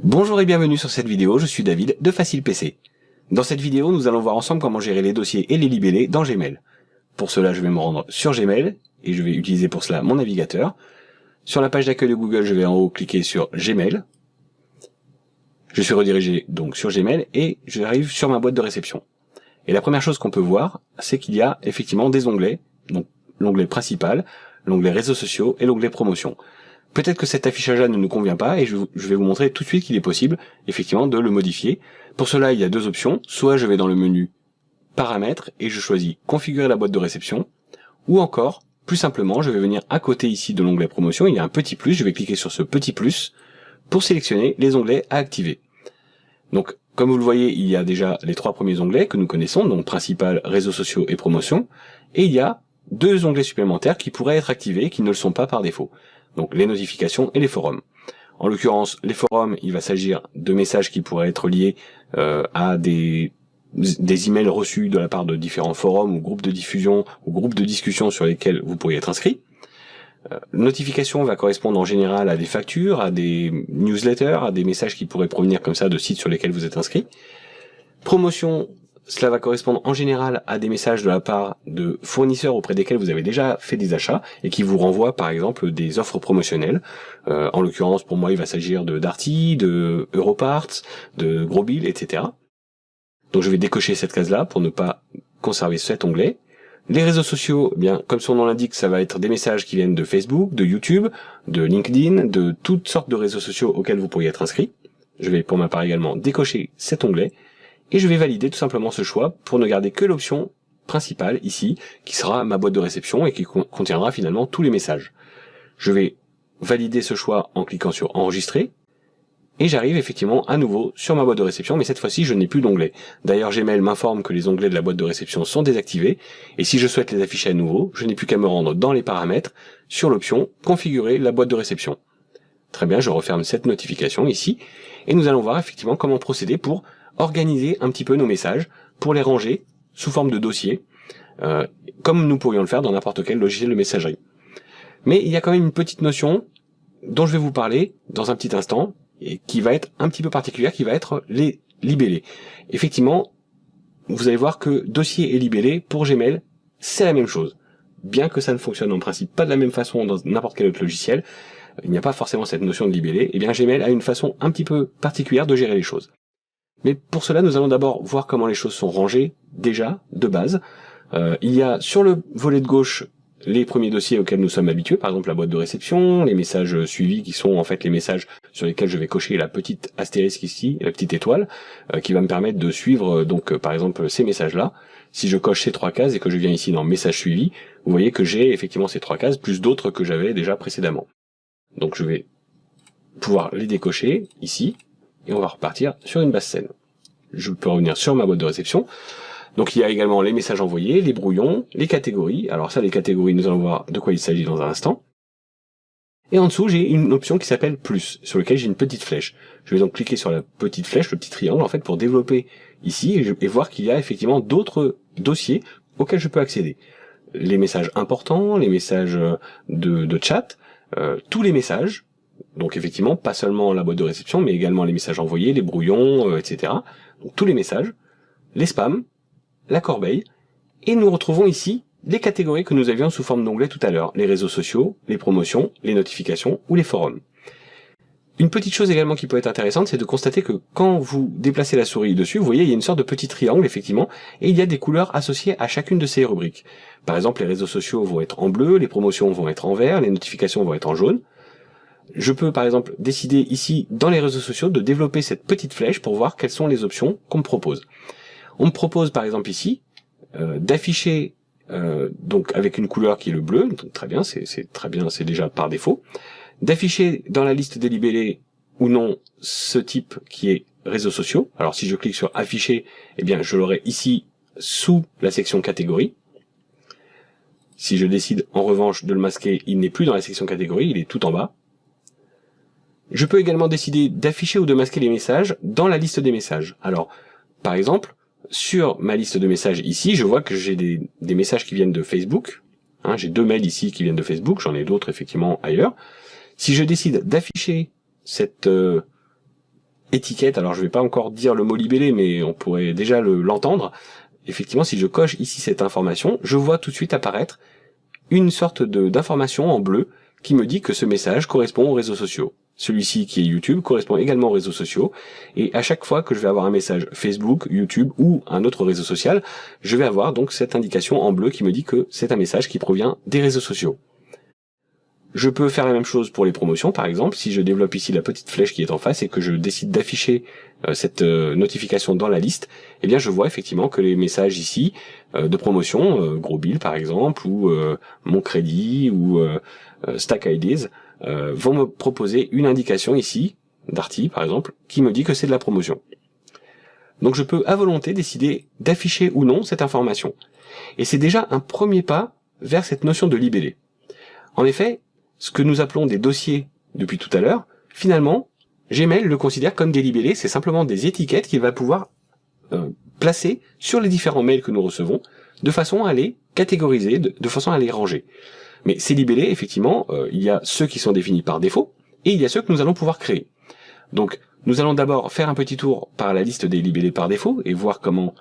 Bonjour et bienvenue sur cette vidéo, je suis David de Facile PC. Dans cette vidéo, nous allons voir ensemble comment gérer les dossiers et les libellés dans Gmail. Pour cela, je vais me rendre sur Gmail et je vais utiliser pour cela mon navigateur. Sur la page d'accueil de Google, je vais en haut cliquer sur Gmail. Je suis redirigé donc sur Gmail et j'arrive sur ma boîte de réception. Et la première chose qu'on peut voir, c'est qu'il y a effectivement des onglets, donc l'onglet principal, l'onglet réseaux sociaux et l'onglet promotion. Peut-être que cet affichage-là ne nous convient pas et je vais vous montrer tout de suite qu'il est possible, effectivement, de le modifier. Pour cela, il y a deux options. Soit je vais dans le menu Paramètres et je choisis Configurer la boîte de réception. Ou encore, plus simplement, je vais venir à côté ici de l'onglet Promotion. Il y a un petit plus. Je vais cliquer sur ce petit plus pour sélectionner les onglets à activer. Donc, comme vous le voyez, il y a déjà les trois premiers onglets que nous connaissons, donc Principal, Réseaux sociaux et Promotion. Et il y a deux onglets supplémentaires qui pourraient être activés et qui ne le sont pas par défaut. Donc les notifications et les forums. En l'occurrence, les forums, il va s'agir de messages qui pourraient être liés à des emails reçus de la part de différents forums ou groupes de diffusion ou groupes de discussion sur lesquels vous pourriez être inscrit. Notification va correspondre en général à des factures, à des newsletters, à des messages qui pourraient provenir comme ça de sites sur lesquels vous êtes inscrit. Promotion, cela va correspondre en général à des messages de la part de fournisseurs auprès desquels vous avez déjà fait des achats et qui vous renvoient par exemple des offres promotionnelles. En l'occurrence, pour moi, il va s'agir de Darty, de Europarts, de Grosbill, etc. Donc je vais décocher cette case-là pour ne pas conserver cet onglet. Les réseaux sociaux, eh bien, comme son nom l'indique, ça va être des messages qui viennent de Facebook, de YouTube, de LinkedIn, de toutes sortes de réseaux sociaux auxquels vous pourriez être inscrit. Je vais pour ma part également décocher cet onglet. Et je vais valider tout simplement ce choix pour ne garder que l'option principale ici, qui sera ma boîte de réception et qui contiendra finalement tous les messages. Je vais valider ce choix en cliquant sur enregistrer, et j'arrive effectivement à nouveau sur ma boîte de réception, mais cette fois-ci je n'ai plus d'onglet. D'ailleurs Gmail m'informe que les onglets de la boîte de réception sont désactivés, et si je souhaite les afficher à nouveau, je n'ai plus qu'à me rendre dans les paramètres, sur l'option configurer la boîte de réception. Très bien, je referme cette notification ici, et nous allons voir effectivement comment procéder pour organiser un petit peu nos messages pour les ranger sous forme de dossier, comme nous pourrions le faire dans n'importe quel logiciel de messagerie. Mais il y a quand même une petite notion dont je vais vous parler dans un petit instant, et qui va être un petit peu particulière, qui va être les libellés. Effectivement, vous allez voir que dossier et libellé, pour Gmail, c'est la même chose. Bien que ça ne fonctionne en principe pas de la même façon dans n'importe quel autre logiciel, il n'y a pas forcément cette notion de libellé, et bien Gmail a une façon un petit peu particulière de gérer les choses. Mais pour cela, nous allons d'abord voir comment les choses sont rangées, déjà, de base. Il y a sur le volet de gauche les premiers dossiers auxquels nous sommes habitués, par exemple la boîte de réception, les messages suivis qui sont en fait les messages sur lesquels je vais cocher la petite astérisque ici, la petite étoile, qui va me permettre de suivre donc par exemple ces messages-là. Si je coche ces trois cases et que je viens ici dans messages suivis, vous voyez que j'ai effectivement ces trois cases, plus d'autres que j'avais déjà précédemment. Donc je vais pouvoir les décocher ici, et on va repartir sur une base scène. Je peux revenir sur ma boîte de réception. Donc il y a également les messages envoyés, les brouillons, les catégories. Alors ça, les catégories, nous allons voir de quoi il s'agit dans un instant. Et en dessous, j'ai une option qui s'appelle plus, sur laquelle j'ai une petite flèche. Je vais donc cliquer sur la petite flèche, le petit triangle, en fait, pour développer ici et voir qu'il y a effectivement d'autres dossiers auxquels je peux accéder. Les messages importants, les messages de chat, tous les messages. Donc effectivement, pas seulement la boîte de réception, mais également les messages envoyés, les brouillons, etc. Donc tous les messages, les spams, la corbeille, et nous retrouvons ici les catégories que nous avions sous forme d'onglets tout à l'heure, les réseaux sociaux, les promotions, les notifications ou les forums. Une petite chose également qui peut être intéressante, c'est de constater que quand vous déplacez la souris dessus, vous voyez, il y a une sorte de petit triangle, effectivement, et il y a des couleurs associées à chacune de ces rubriques. Par exemple, les réseaux sociaux vont être en bleu, les promotions vont être en vert, les notifications vont être en jaune. Je peux par exemple décider ici dans les réseaux sociaux de développer cette petite flèche pour voir quelles sont les options qu'on me propose. On me propose par exemple ici d'afficher donc avec une couleur qui est le bleu, donc très bien, c'est très bien, c'est déjà par défaut, d'afficher dans la liste des libellés ou non ce type qui est réseaux sociaux. Alors si je clique sur afficher, eh bien je l'aurai ici sous la section catégorie. Si je décide en revanche de le masquer, il n'est plus dans la section catégorie, il est tout en bas. Je peux également décider d'afficher ou de masquer les messages dans la liste des messages. Alors, par exemple, sur ma liste de messages ici, je vois que j'ai des messages qui viennent de Facebook. J'ai deux mails ici qui viennent de Facebook, j'en ai d'autres effectivement ailleurs. Si je décide d'afficher cette étiquette, alors je vais pas encore dire le mot libellé, mais on pourrait déjà l'entendre. Effectivement, si je coche ici cette information, je vois tout de suite apparaître une sorte d'information en bleu qui me dit que ce message correspond aux réseaux sociaux. Celui-ci qui est YouTube correspond également aux réseaux sociaux, et à chaque fois que je vais avoir un message Facebook, YouTube ou un autre réseau social, je vais avoir donc cette indication en bleu qui me dit que c'est un message qui provient des réseaux sociaux. Je peux faire la même chose pour les promotions, par exemple, si je développe ici la petite flèche qui est en face et que je décide d'afficher cette notification dans la liste, eh bien je vois effectivement que les messages ici de promotion, Gros Bill par exemple, ou Mon Crédit, ou Stack Ideas, vont me proposer une indication ici, Darty par exemple, qui me dit que c'est de la promotion. Donc je peux à volonté décider d'afficher ou non cette information. Et c'est déjà un premier pas vers cette notion de libellé. En effet, ce que nous appelons des dossiers depuis tout à l'heure, finalement, Gmail le considère comme des libellés, c'est simplement des étiquettes qu'il va pouvoir placer sur les différents mails que nous recevons, de façon à les catégoriser, de façon à les ranger. Mais ces libellés, effectivement, il y a ceux qui sont définis par défaut, et il y a ceux que nous allons pouvoir créer. Donc, nous allons d'abord faire un petit tour par la liste des libellés par défaut, et voir comment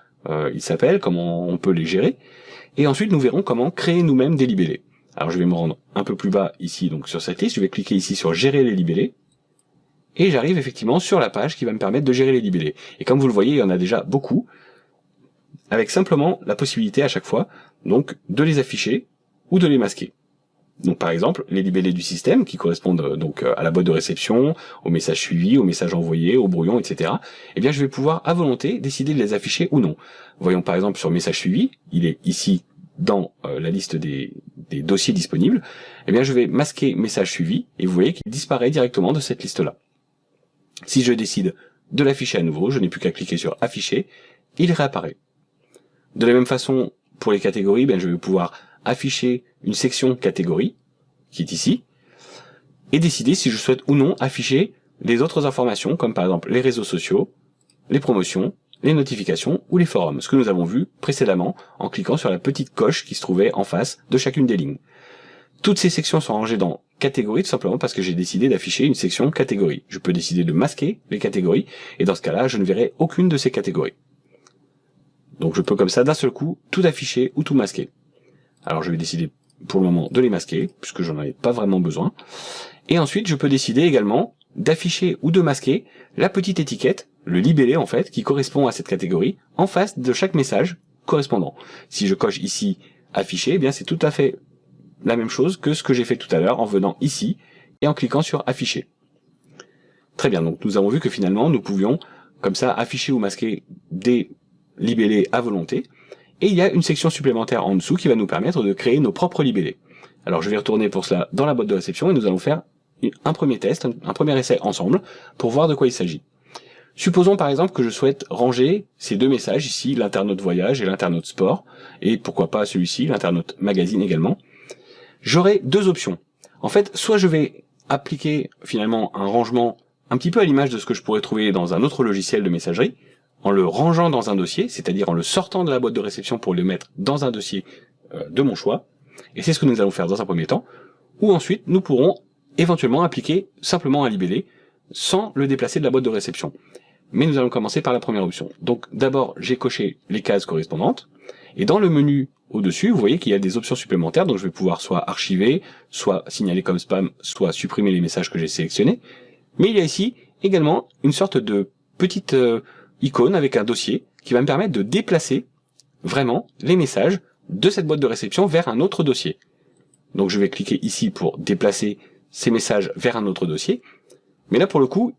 ils s'appellent, comment on peut les gérer, et ensuite nous verrons comment créer nous-mêmes des libellés. Alors je vais me rendre un peu plus bas ici, donc sur cette liste, je vais cliquer ici sur gérer les libellés, et j'arrive effectivement sur la page qui va me permettre de gérer les libellés. Et comme vous le voyez, il y en a déjà beaucoup, avec simplement la possibilité à chaque fois, donc, de les afficher ou de les masquer. Donc par exemple, les libellés du système, qui correspondent donc à la boîte de réception, aux messages suivis, aux messages envoyés, aux brouillons, etc. Eh bien je vais pouvoir à volonté décider de les afficher ou non. Voyons par exemple sur message suivi, il est ici dans la liste des dossiers disponibles, eh bien je vais masquer message suivi, et vous voyez qu'il disparaît directement de cette liste-là. Si je décide de l'afficher à nouveau, je n'ai plus qu'à cliquer sur afficher, il réapparaît. De la même façon, pour les catégories, je vais pouvoir afficher une section catégorie, qui est ici, et décider si je souhaite ou non afficher les autres informations, comme par exemple les réseaux sociaux, les promotions, les notifications ou les forums, ce que nous avons vu précédemment en cliquant sur la petite coche qui se trouvait en face de chacune des lignes. Toutes ces sections sont rangées dans catégorie tout simplement parce que j'ai décidé d'afficher une section catégorie. Je peux décider de masquer les catégories, et dans ce cas-là, je ne verrai aucune de ces catégories. Donc je peux comme ça d'un seul coup tout afficher ou tout masquer. Alors je vais décider pour le moment de les masquer, puisque j'en avais pas vraiment besoin. Et ensuite je peux décider également d'afficher ou de masquer la petite étiquette, le libellé en fait, qui correspond à cette catégorie, en face de chaque message correspondant. Si je coche ici afficher, eh bien c'est tout à fait la même chose que ce que j'ai fait tout à l'heure en venant ici et en cliquant sur afficher. Très bien, donc nous avons vu que finalement nous pouvions comme ça afficher ou masquer des libellés à volonté, et il y a une section supplémentaire en dessous qui va nous permettre de créer nos propres libellés. Alors je vais retourner pour cela dans la boîte de réception et nous allons faire un premier test, un premier essai ensemble pour voir de quoi il s'agit. Supposons par exemple que je souhaite ranger ces deux messages ici, l'internaute voyage et l'internaute sport, et pourquoi pas celui-ci, l'internaute magazine également. J'aurai deux options. En fait, soit je vais appliquer finalement un rangement un petit peu à l'image de ce que je pourrais trouver dans un autre logiciel de messagerie, en le rangeant dans un dossier, c'est-à-dire en le sortant de la boîte de réception pour le mettre dans un dossier de mon choix, et c'est ce que nous allons faire dans un premier temps, ou ensuite nous pourrons éventuellement appliquer simplement un libellé sans le déplacer de la boîte de réception. Mais nous allons commencer par la première option. Donc d'abord j'ai coché les cases correspondantes, et dans le menu au-dessus, vous voyez qu'il y a des options supplémentaires, donc je vais pouvoir soit archiver, soit signaler comme spam, soit supprimer les messages que j'ai sélectionnés. Mais il y a ici également une sorte de petite icône avec un dossier qui va me permettre de déplacer vraiment les messages de cette boîte de réception vers un autre dossier. Donc je vais cliquer ici pour déplacer ces messages vers un autre dossier. Mais là pour le coup,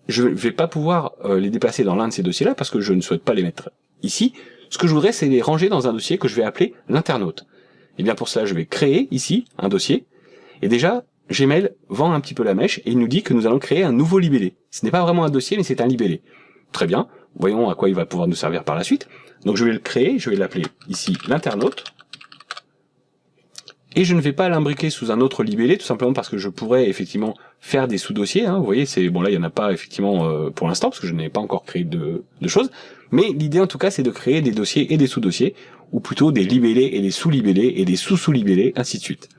je ne vais pas pouvoir les déplacer dans l'un de ces dossiers-là parce que je ne souhaite pas les mettre ici. Ce que je voudrais, c'est les ranger dans un dossier que je vais appeler l'internaute. Et bien pour cela, je vais créer ici un dossier. Et déjà, Gmail vend un petit peu la mèche et il nous dit que nous allons créer un nouveau libellé. Ce n'est pas vraiment un dossier, mais c'est un libellé. Très bien, voyons à quoi il va pouvoir nous servir par la suite. Donc je vais le créer, je vais l'appeler ici l'internaute. Et je ne vais pas l'imbriquer sous un autre libellé, tout simplement parce que je pourrais effectivement faire des sous-dossiers. Vous voyez, c'est bon là, il n'y en a pas effectivement pour l'instant, parce que je n'ai pas encore créé de choses. Mais l'idée en tout cas, c'est de créer des dossiers et des sous-dossiers, ou plutôt des libellés et des sous-libellés et des sous-sous-libellés, ainsi de suite.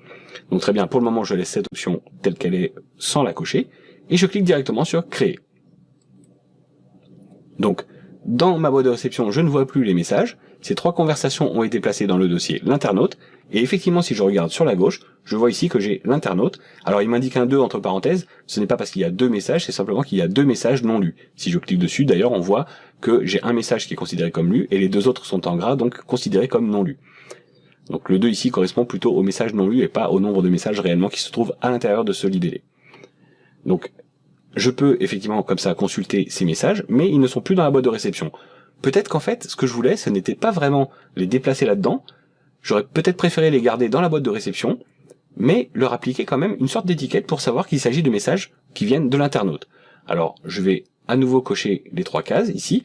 Donc très bien, pour le moment, je laisse cette option telle qu'elle est sans la cocher, et je clique directement sur créer. Donc, dans ma boîte de réception, je ne vois plus les messages. Ces 3 conversations ont été placées dans le dossier l'internaute. Et effectivement, si je regarde sur la gauche, je vois ici que j'ai l'internaute. Alors, il m'indique un 2 entre parenthèses. Ce n'est pas parce qu'il y a 2 messages, c'est simplement qu'il y a 2 messages non lus. Si je clique dessus, d'ailleurs, on voit que j'ai un message qui est considéré comme lu et les 2 autres sont en gras, donc considérés comme non lus. Donc, le 2 ici correspond plutôt au message non lu et pas au nombre de messages réellement qui se trouvent à l'intérieur de ce libellé. Donc, je peux effectivement comme ça consulter ces messages, mais ils ne sont plus dans la boîte de réception. Peut-être qu'en fait, ce que je voulais, ce n'était pas vraiment les déplacer là-dedans. J'aurais peut-être préféré les garder dans la boîte de réception, mais leur appliquer quand même une sorte d'étiquette pour savoir qu'il s'agit de messages qui viennent de l'internaute. Alors, je vais à nouveau cocher les 3 cases ici,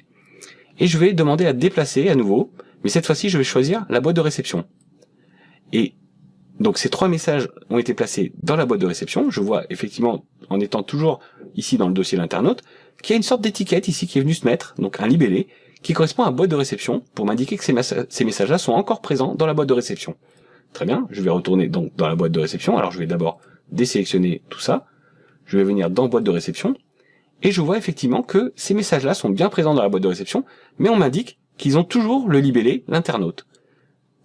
et je vais demander à déplacer à nouveau, mais cette fois-ci, je vais choisir la boîte de réception. Et donc ces 3 messages ont été placés dans la boîte de réception. Je vois effectivement, en étant toujours ici dans le dossier l'internaute, qu'il y a une sorte d'étiquette ici qui est venue se mettre, donc un libellé, qui correspond à la boîte de réception, pour m'indiquer que ces messages-là sont encore présents dans la boîte de réception. Très bien, je vais retourner donc dans la boîte de réception. Alors je vais d'abord désélectionner tout ça. Je vais venir dans boîte de réception, et je vois effectivement que ces messages-là sont bien présents dans la boîte de réception, mais on m'indique qu'ils ont toujours le libellé l'internaute.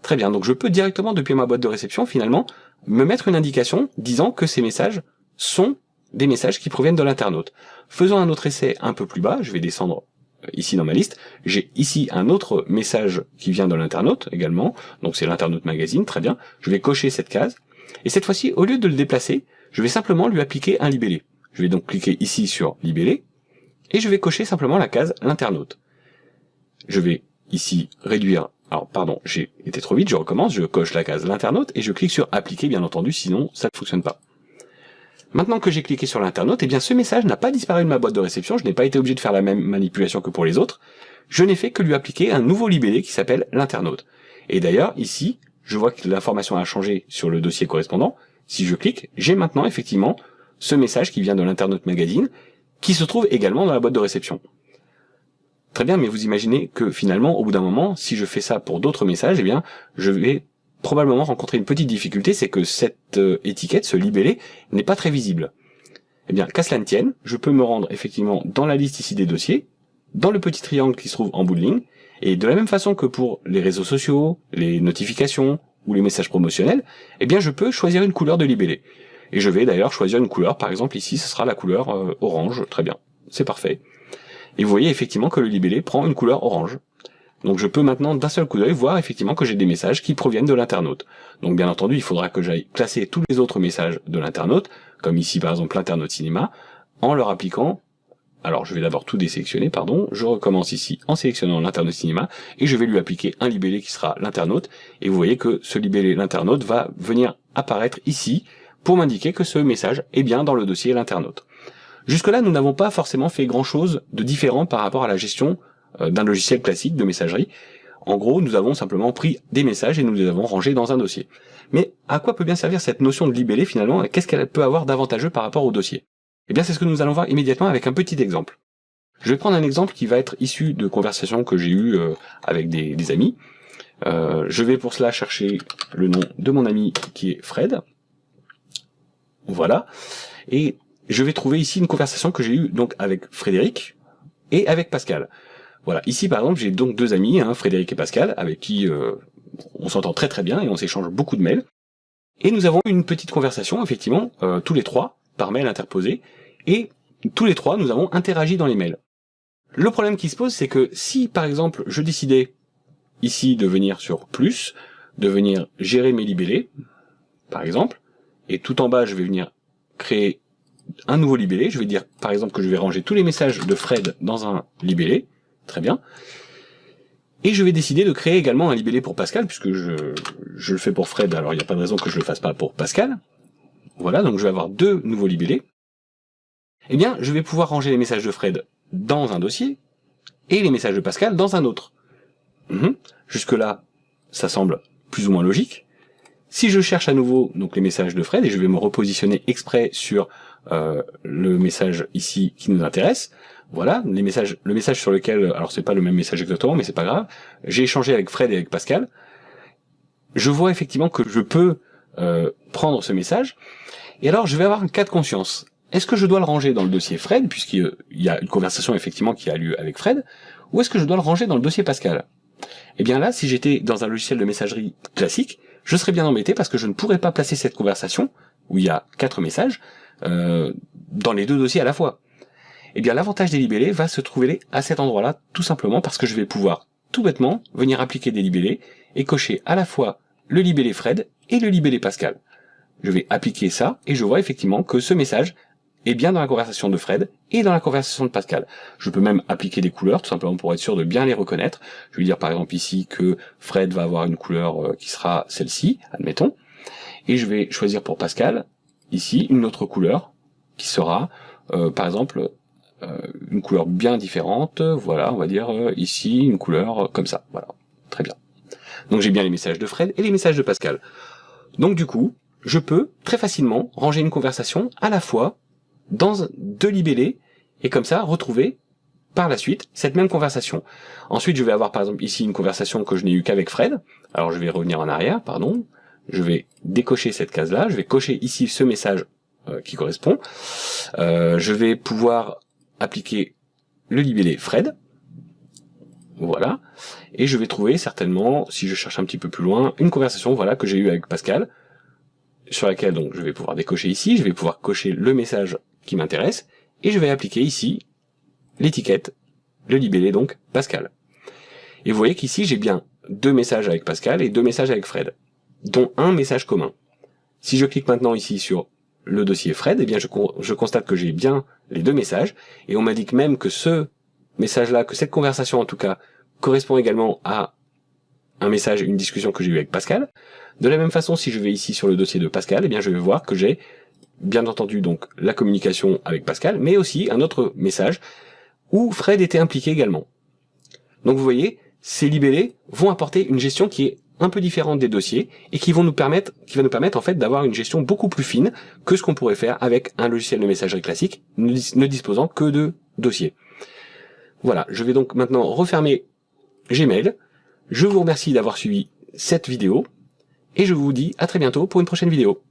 Très bien, donc je peux directement depuis ma boîte de réception finalement me mettre une indication disant que ces messages sont des messages qui proviennent de l'internaute. Faisons un autre essai un peu plus bas, je vais descendre ici dans ma liste, j'ai ici un autre message qui vient de l'internaute également, donc c'est l'internaute magazine, très bien, je vais cocher cette case, et cette fois-ci, au lieu de le déplacer, je vais simplement lui appliquer un libellé. Je vais donc cliquer ici sur libellé, et je vais cocher simplement la case l'internaute. Je vais ici réduire. Alors, pardon, j'ai été trop vite, je recommence, je coche la case l'internaute et je clique sur appliquer, bien entendu, sinon ça ne fonctionne pas. Maintenant que j'ai cliqué sur l'internaute, eh bien ce message n'a pas disparu de ma boîte de réception, je n'ai pas été obligé de faire la même manipulation que pour les autres, je n'ai fait que lui appliquer un nouveau libellé qui s'appelle l'internaute. Et d'ailleurs, ici, je vois que l'information a changé sur le dossier correspondant. Si je clique, j'ai maintenant effectivement ce message qui vient de l'internaute magazine, qui se trouve également dans la boîte de réception. Très bien, mais vous imaginez que finalement, au bout d'un moment, si je fais ça pour d'autres messages, eh bien, je vais probablement rencontrer une petite difficulté, c'est que cette étiquette, ce libellé, n'est pas très visible. Eh bien, qu'à cela ne tienne, je peux me rendre effectivement dans la liste ici des dossiers, dans le petit triangle qui se trouve en bout de ligne, et de la même façon que pour les réseaux sociaux, les notifications ou les messages promotionnels, eh bien, je peux choisir une couleur de libellé. Et je vais d'ailleurs choisir une couleur, par exemple ici, ce sera la couleur orange, très bien, c'est parfait. Et vous voyez effectivement que le libellé prend une couleur orange. Donc je peux maintenant d'un seul coup d'œil voir effectivement que j'ai des messages qui proviennent de l'internaute. Donc bien entendu, il faudra que j'aille classer tous les autres messages de l'internaute, comme ici par exemple l'internaute cinéma, en leur appliquant, alors je vais d'abord tout désélectionner, pardon, je recommence ici en sélectionnant l'internaute cinéma, et je vais lui appliquer un libellé qui sera l'internaute, et vous voyez que ce libellé l'internaute va venir apparaître ici, pour m'indiquer que ce message est bien dans le dossier l'internaute. Jusque-là, nous n'avons pas forcément fait grand-chose de différent par rapport à la gestion d'un logiciel classique de messagerie. En gros, nous avons simplement pris des messages et nous les avons rangés dans un dossier. Mais à quoi peut bien servir cette notion de libellé finalement, et qu'est-ce qu'elle peut avoir d'avantageux par rapport au dossier? Eh bien, c'est ce que nous allons voir immédiatement avec un petit exemple. Je vais prendre un exemple qui va être issu de conversations que j'ai eues avec des amis. Je vais pour cela chercher le nom de mon ami qui est Fred. Voilà. Et je vais trouver ici une conversation que j'ai eue donc avec Frédéric et avec Pascal. Voilà, ici par exemple j'ai donc 2 amis, Frédéric et Pascal, avec qui on s'entend très très bien et on s'échange beaucoup de mails. Et nous avons une petite conversation, effectivement, tous les 3, par mail interposé, et tous les 3 nous avons interagi dans les mails. Le problème qui se pose, c'est que si par exemple je décidais ici de venir sur plus, de venir gérer mes libellés, par exemple, et tout en bas je vais venir créer un nouveau libellé, je vais dire par exemple que je vais ranger tous les messages de Fred dans un libellé, très bien, et je vais décider de créer également un libellé pour Pascal, puisque je le fais pour Fred, alors il n'y a pas de raison que je le fasse pas pour Pascal. Voilà, donc je vais avoir 2 nouveaux libellés. Eh bien, je vais pouvoir ranger les messages de Fred dans un dossier, et les messages de Pascal dans un autre. Jusque-là, ça semble plus ou moins logique. Si je cherche à nouveau donc les messages de Fred, et je vais me repositionner exprès sur le message ici qui nous intéresse, voilà, le message sur lequel, alors c'est pas le même message exactement, mais c'est pas grave, j'ai échangé avec Fred et avec Pascal, je vois effectivement que je peux prendre ce message, et alors je vais avoir un cas de conscience. est-ce que je dois le ranger dans le dossier Fred, puisqu'il y a une conversation effectivement qui a lieu avec Fred, ou est-ce que je dois le ranger dans le dossier Pascal? Eh bien là, si j'étais dans un logiciel de messagerie classique, je serais bien embêté parce que je ne pourrais pas placer cette conversation, où il y a 4 messages, dans les 2 dossiers à la fois. Eh bien l'avantage des libellés va se trouver à cet endroit-là, tout simplement parce que je vais pouvoir, tout bêtement, venir appliquer des libellés et cocher à la fois le libellé Fred et le libellé Pascal. Je vais appliquer ça et je vois effectivement que ce message est bien dans la conversation de Fred et dans la conversation de Pascal. Je peux même appliquer des couleurs, tout simplement pour être sûr de bien les reconnaître. Je vais dire par exemple ici que Fred va avoir une couleur qui sera celle-ci, admettons, et je vais choisir pour Pascal, ici, une autre couleur, qui sera, par exemple, une couleur bien différente, voilà, on va dire ici, une couleur comme ça, voilà, très bien. Donc j'ai bien les messages de Fred et les messages de Pascal. Donc du coup, je peux très facilement ranger une conversation à la fois dans 2 libellés, et comme ça retrouver par la suite cette même conversation. Ensuite je vais avoir par exemple ici une conversation que je n'ai eue qu'avec Fred, alors je vais revenir en arrière, pardon, je vais décocher cette case là, je vais cocher ici ce message qui correspond, je vais pouvoir appliquer le libellé Fred, voilà, et je vais trouver certainement, si je cherche un petit peu plus loin, une conversation voilà que j'ai eue avec Pascal, sur laquelle donc je vais pouvoir décocher ici, je vais pouvoir cocher le message qui m'intéresse, et je vais appliquer ici l'étiquette, le libellé donc Pascal. Et vous voyez qu'ici j'ai bien 2 messages avec Pascal et 2 messages avec Fred, dont un message commun. Si je clique maintenant ici sur le dossier Fred, eh bien je constate que j'ai bien les 2 messages, et on m'indique même que ce message-là, que cette conversation en tout cas, correspond également à un message, une discussion que j'ai eue avec Pascal. De la même façon, si je vais ici sur le dossier de Pascal, eh bien je vais voir que j'ai bien entendu donc la communication avec Pascal, mais aussi un autre message où Fred était impliqué également. Donc vous voyez, ces libellés vont apporter une gestion qui est un peu différente des dossiers et qui va nous permettre en fait d'avoir une gestion beaucoup plus fine que ce qu'on pourrait faire avec un logiciel de messagerie classique ne disposant que de dossiers. Voilà, je vais donc maintenant refermer Gmail. Je vous remercie d'avoir suivi cette vidéo et je vous dis à très bientôt pour une prochaine vidéo.